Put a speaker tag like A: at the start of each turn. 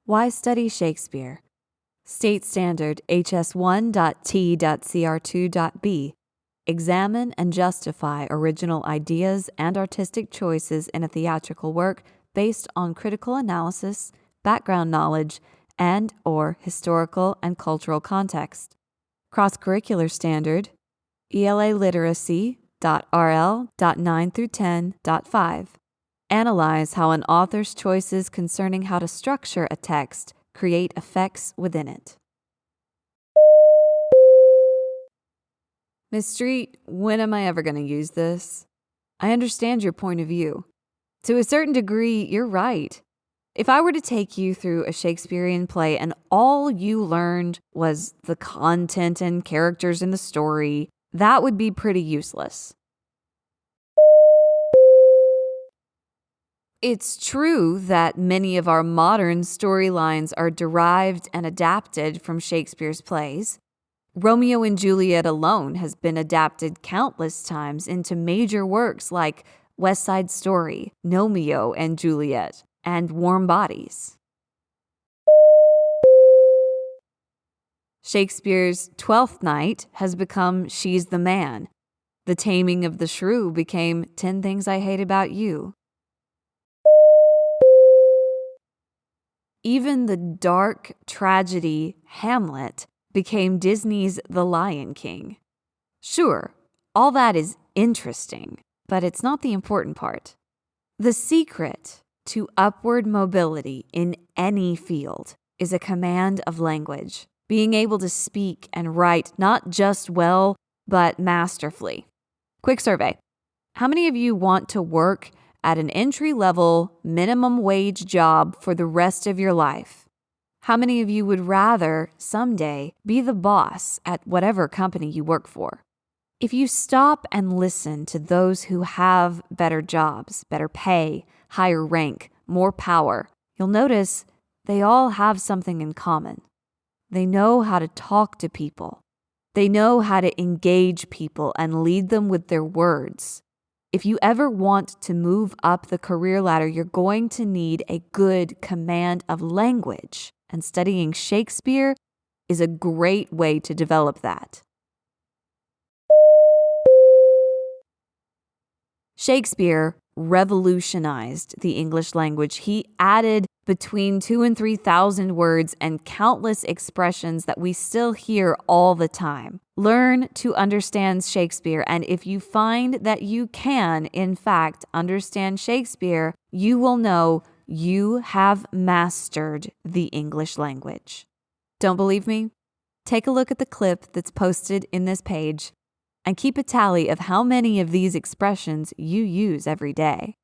A: Why study Shakespeare? State Standard HS1.T.CR2.B. Examine and justify original ideas and artistic choices in a theatrical work based on critical analysis, background knowledge, and/or historical and cultural context. Cross-curricular standard ELA Literacy.RL.9 through 10.5. Analyze how an author's choices concerning how to structure a text create effects within it. Miss Street, when am I ever going to use this? I understand your point of view. To a certain degree, you're right. If I were to take you through a Shakespearean play and all you learned was the content and characters in the story, that would be pretty useless. It's true that many of our modern storylines are derived and adapted from Shakespeare's plays. Romeo and Juliet alone has been adapted countless times into major works like West Side Story, Romeo and Juliet, and Warm Bodies. Shakespeare's Twelfth Night has become She's the Man. The Taming of the Shrew became 10 Things I Hate About You. Even the dark tragedy Hamlet became Disney's The Lion King. Sure, all that is interesting, but it's not the important part. The secret to upward mobility in any field is a command of language, being able to speak and write not just well, but masterfully. Quick survey. How many of you want to work at an entry-level minimum wage job for the rest of your life? How many of you would rather someday be the boss at whatever company you work for? If you stop and listen to those who have better jobs, better pay, higher rank, more power, you'll notice they all have something in common. They know how to talk to people. They know how to engage people and lead them with their words. If you ever want to move up the career ladder, you're going to need a good command of language, and studying Shakespeare is a great way to develop that. Shakespeare revolutionized the English language. He added between 2,000 and 3,000 words and countless expressions that we still hear all the time. Learn to understand Shakespeare, and if you find that you can, in fact, understand Shakespeare, you will know you have mastered the English language. Don't believe me? Take a look at the clip that's posted in this page and keep a tally of how many of these expressions you use every day.